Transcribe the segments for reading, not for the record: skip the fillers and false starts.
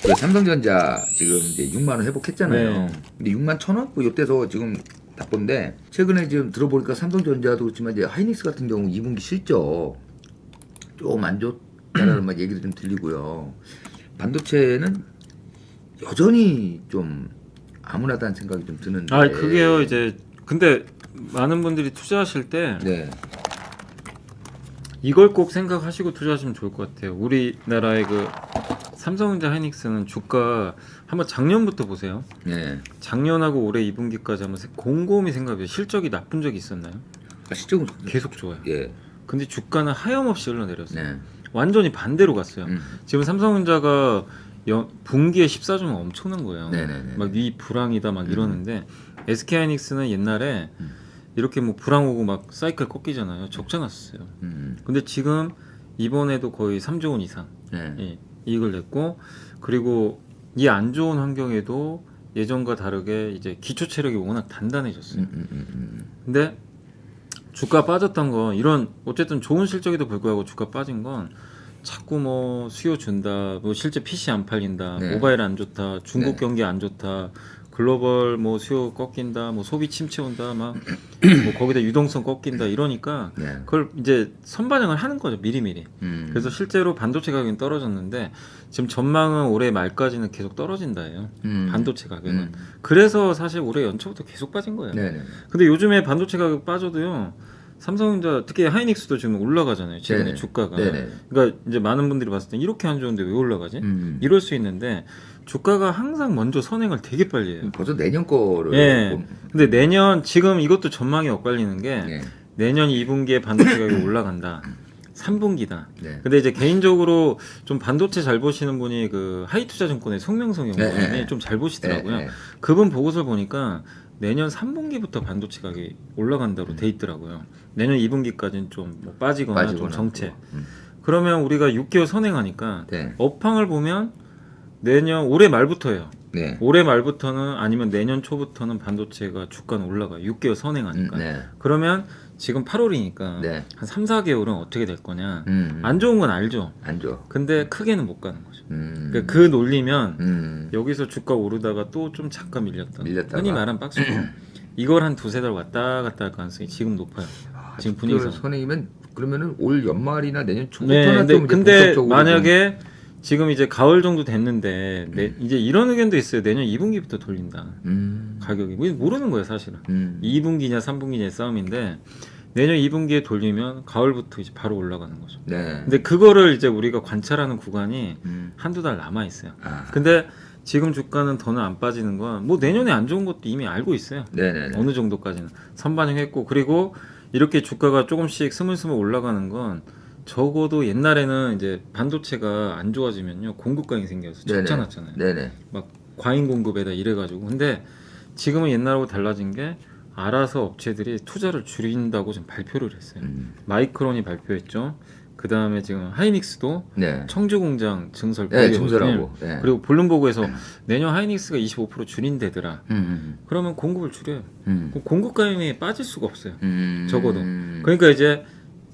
그 삼성전자 지금 이제 6만 원 회복했잖아요. 네. 근데 6만 1천 원? 뭐 이때서 지금 바쁜데 최근에 지금 들어보니까 삼성전자도 그렇지만 이제 하이닉스 같은 경우 2분기 실적 좀 안 좋다라는 막 얘기도 좀 들리고요. 반도체는 여전히 좀 암울하다는 생각이 좀 드는데. 아 그게요 이제 근데 많은 분들이 투자하실 때 네. 이걸 꼭 생각하시고 투자하시면 좋을 것 같아요. 우리나라의 그 삼성전자 하이닉스는 주가 한번 작년부터 보세요. 네. 작년하고 올해 2분기까지 한번 곰곰이 생각해요. 실적이 나쁜 적이 있었나요? 아, 실적은 계속 좋아요. 예. 근데 주가는 하염없이 흘러내렸어요. 네. 완전히 반대로 갔어요. 음. 지금 삼성전자가 분기에 14조면 엄청난 거예요. 네네네. 막 이 불황이다 막 이러는데 SK 하이닉스는 옛날에 이렇게 뭐 불황 오고 막 사이클 꺾이잖아요. 적자 났었어요. 근데 지금 이번에도 거의 3조 원 이상 네. 예, 이익을 냈고 그리고 이 안 좋은 환경에도 예전과 다르게 이제 기초 체력이 워낙 단단해졌어요. 근데 주가 빠졌던 건 이런 어쨌든 좋은 실적에도 불구하고 주가 빠진 건 자꾸 뭐 수요 준다, 뭐 실제 PC 안 팔린다, 네. 모바일 안 좋다, 중국 네. 경기 안 좋다, 글로벌 뭐 수요 꺾인다, 뭐 소비 침체 온다, 막 뭐 거기다 유동성 꺾인다 이러니까 네. 그걸 이제 선반영을 하는 거죠 미리미리. 음. 그래서 실제로 반도체 가격은 떨어졌는데 지금 전망은 올해 말까지는 계속 떨어진다예요. 반도체 가격은. 그래서 사실 올해 연초부터 계속 빠진 거예요. 네네. 근데 요즘에 반도체 가격 빠져도요. 삼성전자 특히 하이닉스도 지금 올라가잖아요. 최근에 네네. 주가가. 네네. 그러니까 이제 많은 분들이 봤을 때 이렇게 안 좋은데 왜 올라가지? 이럴 수 있는데 주가가 항상 먼저 선행을 되게 빨리 해요. 벌써 내년 거를. 예. 근데 내년 지금 이것도 전망이 엇갈리는 게 예. 내년 2분기에 반도체 가격이 올라간다. 3분기다. 네. 근데 이제 개인적으로 좀 반도체 잘 보시는 분이 그 하이투자증권의 송명성 연구원이 네. 좀 잘 보시더라고요. 네. 그분 보고서를 보니까 내년 3분기부터 반도체 가격이 올라간다고 돼 있더라고요. 내년 2분기까지는 좀 뭐 빠지거나 좀 정체. 그러면 우리가 6개월 선행하니까 네. 업황을 보면 내년 올해 말부터예요. 네. 올해 말부터는 아니면 내년 초부터는 반도체가 주가는 올라가요. 6개월 선행하니까. 네. 그러면 지금 8월이니까 네. 한 3, 4개월은 어떻게 될 거냐. 안 안 좋은 건 알죠. 좋아. 근데 크게는 못 가는 거죠. 음. 그러니까 그 논리면 여기서 주가 오르다가 또 좀 잠깐 밀렸다가 흔히 말하는 박스고 이걸 한 두세 달 왔다 갔다 할 가능성이 지금 높아요. 지금 분위기상. 선행이면 그러면은 올 연말이나 내년 네, 초부터나 좀 이제 근데 본격적으로 만약에 지금 이제 가을 정도 됐는데 이제 이런 의견도 있어요. 내년 2분기부터 돌린다. 가격이 모르는 거예요, 사실은. 2분기냐 3분기냐의 싸움인데 내년 2분기에 돌리면 가을부터 이제 바로 올라가는 거죠. 네. 근데 그거를 이제 우리가 관찰하는 구간이 한두 달 남아 있어요. 아. 근데 지금 주가는 더는 안 빠지는 건 뭐 내년에 안 좋은 것도 이미 알고 있어요. 네네네. 어느 정도까지는 선반영했고 그리고 이렇게 주가가 조금씩 스물스물 올라가는 건 적어도 옛날에는 이제 반도체가 안 좋아지면요 공급 과잉이 생겨서 적자 났잖아요. 네네. 막 과잉 공급에다 이래가지고 근데 지금은 옛날하고 달라진 게 알아서 업체들이 투자를 줄인다고 지금 발표를 했어요. 마이크론이 발표했죠. 그 다음에 지금 하이닉스도 네. 청주 공장 증설 네, 증설하고. 네. 그리고 블룸버그에서 내년 하이닉스가 25% 줄인대더라. 그러면 공급을 줄여요. 그럼 공급 과잉에 빠질 수가 없어요. 적어도. 그러니까 이제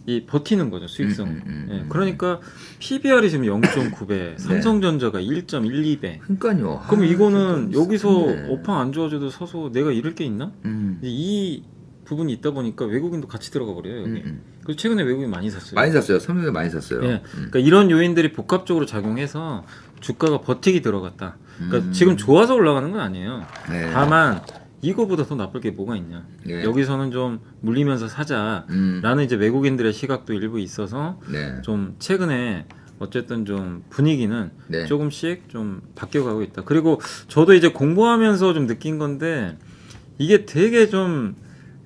이 버티는 거죠 수익성은. 예, 그러니까 PBR이 지금 0.9배, 삼성전자가 1.12배. 그러니까요. 그럼 이거는 좀 여기서 네. 업황 안 좋아져도 서서 내가 잃을 게 있나? 이제 이 부분이 있다 보니까 외국인도 같이 들어가 버려요 여기. 그래서 최근에 외국인 많이 샀어요. 많이 샀어요. 삼성에 많이 샀어요. 예, 그러니까 이런 요인들이 복합적으로 작용해서 주가가 버티기 들어갔다. 그러니까 지금 좋아서 올라가는 건 아니에요. 네. 다만 이거보다 더 나쁠 게 뭐가 있냐. 네. 여기서는 좀 물리면서 사자라는 이제 외국인들의 시각도 일부 있어서 네. 좀 최근에 어쨌든 좀 분위기는 네. 조금씩 좀 바뀌어가고 있다. 그리고 저도 이제 공부하면서 좀 느낀 건데 이게 되게 좀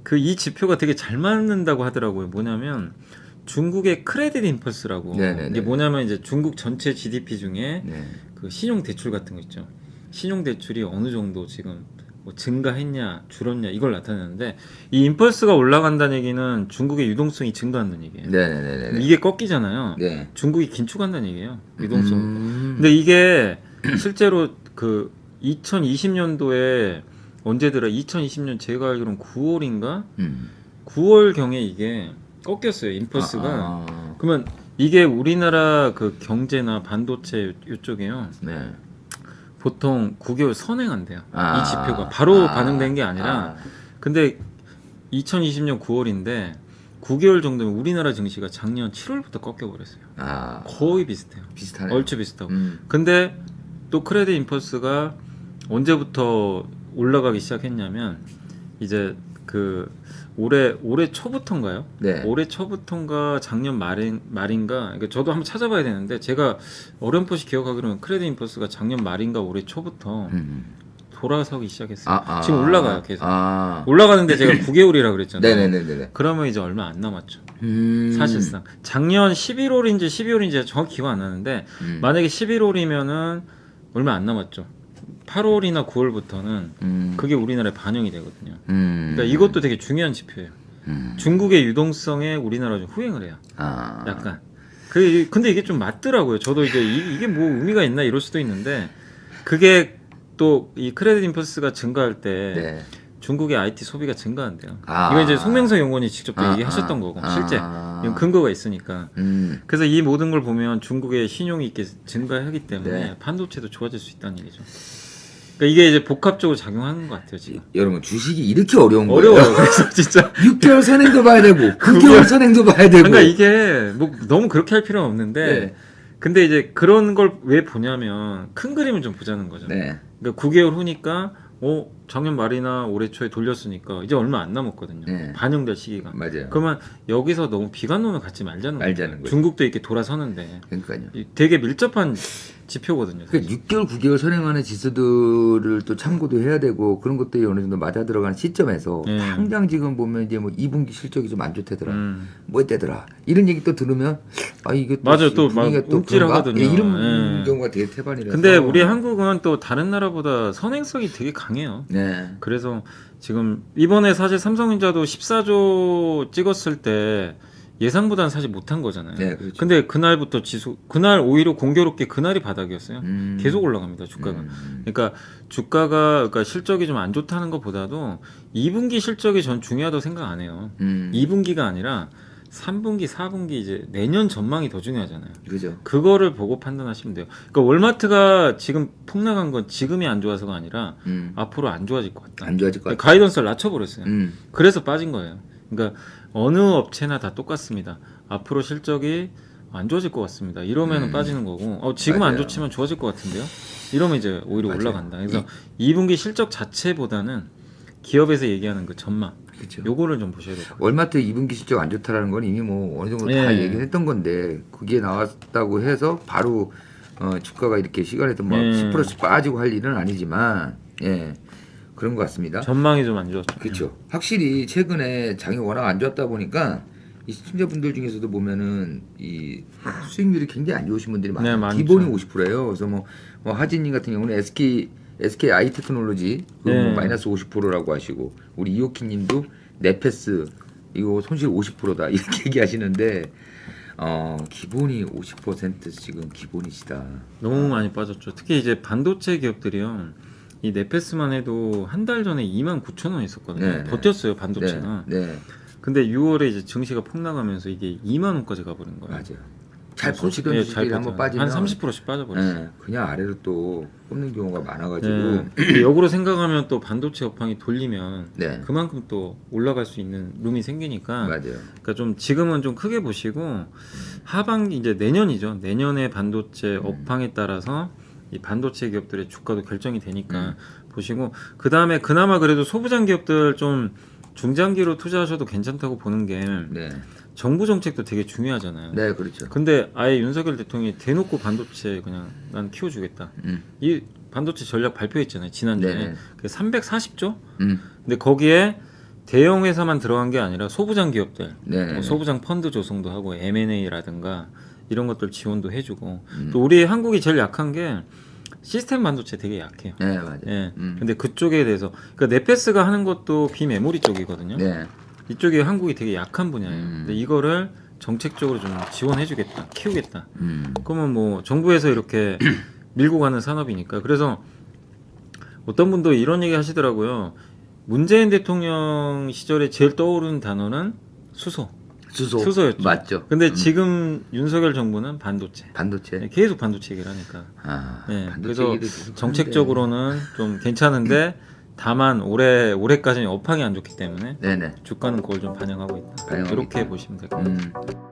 그 이 지표가 되게 잘 맞는다고 하더라고요. 뭐냐면 중국의 크레딧 임펄스라고 네네네. 이게 뭐냐면 이제 중국 전체 GDP 중에 네. 그 신용 대출 같은 거 있죠. 신용 대출이 어느 정도 지금 뭐 증가했냐 줄었냐 이걸 나타내는데 이 임펄스가 올라간다는 얘기는 중국의 유동성이 증가한다는 얘기예요. 네네네. 이게 꺾이잖아요. 네. 중국이 긴축한다는 얘기예요. 유동성. 근데 이게 실제로 그 2020년도에 언제더라? 2020년 제가 알기로는 9월인가? 9월 경에 이게 꺾였어요. 임펄스가. 그러면 이게 우리나라 그 경제나 반도체 이쪽에요. 네. 보통 9개월 선행한대요. 아. 이 지표가 바로 아. 반영된 게 아니라 아. 근데 2020년 9월인데 9개월 정도면 우리나라 증시가 작년 7월부터 꺾여버렸어요. 아. 거의 비슷해요. 비슷하네요. 얼추 비슷하고. 근데 또 크레딧 임펄스가 언제부터 올라가기 시작했냐면 이제 그 올해 초부터인가요? 네. 올해 초부터인가 작년 말인가 그러니까 저도 한번 찾아봐야 되는데 제가 어렴풋이 기억하기로는 크레딧 임펄스가 작년 말인가 올해 초부터 돌아서기 시작했어요. 지금 올라가요 계속. 올라가는데 제가 9개월이라 그랬잖아요. 네네네네. 그러면 이제 얼마 안 남았죠. 사실상 작년 11월인지 12월인지 정확히 기억 안 나는데 만약에 11월이면은 얼마 안 남았죠. 8월이나 9월부터는 그게 우리나라에 반영이 되거든요. 그러니까 이것도 되게 중요한 지표예요. 중국의 유동성에 우리나라가 좀 후행을 해요. 약간. 근데 이게 좀 맞더라고요. 저도 이제 이게 뭐 의미가 있나 이럴 수도 있는데 그게 또 이 크레딧 임펄스가 증가할 때 네. 중국의 IT 소비가 증가한대요. 이거 이제 송명서 연구원이 직접 또 얘기하셨던 거고 실제 이건 근거가 있으니까. 그래서 이 모든 걸 보면 중국의 신용이 이렇게 증가하기 때문에 네. 반도체도 좋아질 수 있다는 얘기죠. 그러니까 이게 이제 복합적으로 작용하는 것 같아요 지금. 여러분 주식이 이렇게 어려운 거예요. 어려워요. 그래서 진짜 6개월 선행도 봐야 되고 9개월 선행도 봐야 되고. 그러니까 이게 뭐 너무 그렇게 할 필요는 없는데 네. 근데 이제 그런 걸 왜 보냐면 큰 그림을 좀 보자는 거죠. 네. 그러니까 9개월 후니까 작년 말이나 올해 초에 돌렸으니까 이제 얼마 안 남았거든요. 네. 반영될 시기가. 맞아요. 그러면 여기서 너무 비관론을 갖지 말자는 거죠. 중국도 이렇게 돌아서는데 그러니까요. 되게 밀접한 지표거든요. 그러니까 6개월, 9개월 선행하는 지수들을 또 참고도 해야 되고 그런 것들이 어느 정도 맞아 들어가는 시점에서 당장 지금 보면 이제 뭐 2분기 실적이 좀 안 좋다더라. 뭐 했다더라. 이런 얘기 또 들으면 이게 또 맞아요. 또 분위기가 막 움찔하거든요. 이런 경우가 되게 태반이라서. 근데 우리 한국은 또 다른 나라보다 선행성이 되게 강해요. 네. 그래서 지금 이번에 사실 삼성전자도 14조 찍었을 때 예상보다는 사실 못한 거잖아요. 네, 그렇죠. 근데 그날부터 그날 오히려 공교롭게 그날이 바닥이었어요. 계속 올라갑니다, 주가가. 그러니까 주가가 그러니까 실적이 좀 안 좋다는 것보다도 2분기 실적이 전 중요하다고 생각 안 해요. 2분기가 아니라 3분기, 4분기 이제 내년 전망이 더 중요하잖아요. 그죠. 그거를 보고 판단하시면 돼요. 그러니까 월마트가 지금 폭락한 건 지금이 안 좋아서가 아니라 앞으로 안 좋아질 것 같다. 안 좋아질 것 같다. 가이던스를 낮춰버렸어요. 그래서 빠진 거예요. 그러니까 어느 업체나 다 똑같습니다. 앞으로 실적이 안 좋아질 것 같습니다. 이러면 빠지는 거고 지금 맞아요. 안 좋지만 좋아질 것 같은데요. 이러면 이제 오히려 맞아요. 올라간다. 그래서 2분기 실적 자체보다는 기업에서 얘기하는 그 전망 그렇죠. 요거를 좀 보셔야 될 것 같아요. 월마트 2분기 실적 안 좋다라는 건 이미 뭐 어느 정도 다 얘기를 했던 건데 그게 나왔다고 해서 바로 주가가 이렇게 시간에도 뭐 10%씩 빠지고 할 일은 아니지만 그런 것 같습니다. 전망이 좀 안 좋았죠. 그렇죠. 확실히 최근에 장이 워낙 안 좋았다 보니까 이 시청자분들 중에서도 보면은 이 수익률이 굉장히 안 좋으신 분들이 많아요. 네, 많죠. 기본이 50%예요. 그래서 뭐 하진님 같은 경우는 SK 아이테크놀로지 뭐 마이너스 50%라고 하시고 우리 이호키님도 네페스 이거 손실 50%다 이렇게 얘기하시는데 기본이 50% 지금 기본이시다. 너무 많이 빠졌죠. 특히 이제 반도체 기업들이요. 이 네페스만 해도 한 달 전에 29,000원 있었거든요. 네, 버텼어요 반도체가. 네. 근데 6월에 이제 증시가 폭락하면서 이게 2만 원까지 가버린 거예요. 맞아요. 잘 보시던 주식들이 한번 빠지면 한 30%씩 빠져버렸어요. 그냥 아래로 또 꼽는 경우가 많아가지고 역으로 생각하면 또 반도체 업황이 돌리면 네. 그만큼 또 올라갈 수 있는 룸이 생기니까. 맞아요. 그러니까 좀 지금은 좀 크게 보시고 하반기 이제 내년이죠. 내년에 반도체 업황에 따라서 이 반도체 기업들의 주가도 결정이 되니까 보시고 그 다음에 그나마 그래도 소부장 기업들 좀 중장기로 투자하셔도 괜찮다고 보는 게 정부 정책도 되게 중요하잖아요. 네, 그렇죠. 근데 아예 윤석열 대통령이 대놓고 반도체 그냥 난 키워주겠다. 이 반도체 전략 발표했잖아요. 지난주에. 340조? 근데 거기에 대형 회사만 들어간 게 아니라 소부장 기업들, 뭐 소부장 펀드 조성도 하고 M&A라든가 이런 것들 지원도 해주고 또 우리 한국이 제일 약한 게 시스템 반도체 되게 약해요. 네, 맞아요. 근데 그쪽에 대해서 그러니까 네페스가 하는 것도 비메모리 쪽이거든요. 이쪽이 한국이 되게 약한 분야예요. 근데 이거를 정책적으로 좀 지원해주겠다, 키우겠다. 그러면 뭐 정부에서 이렇게 밀고 가는 산업이니까. 그래서 어떤 분도 이런 얘기 하시더라고요. 문재인 대통령 시절에 제일 떠오르는 단어는 수소. 수소였죠. 맞죠. 근데 지금 윤석열 정부는 반도체. 반도체. 계속 반도체 얘기를 하니까. 아, 네, 반도체 그래서 얘기도 계속 정책적으로는 좀 괜찮은데 다만 올해까지는 업황이 안 좋기 때문에 하는데. 네네. 주가는 그걸 좀 반영하고 있다. 반영하고 이렇게 있다. 보시면 될 것 같아요.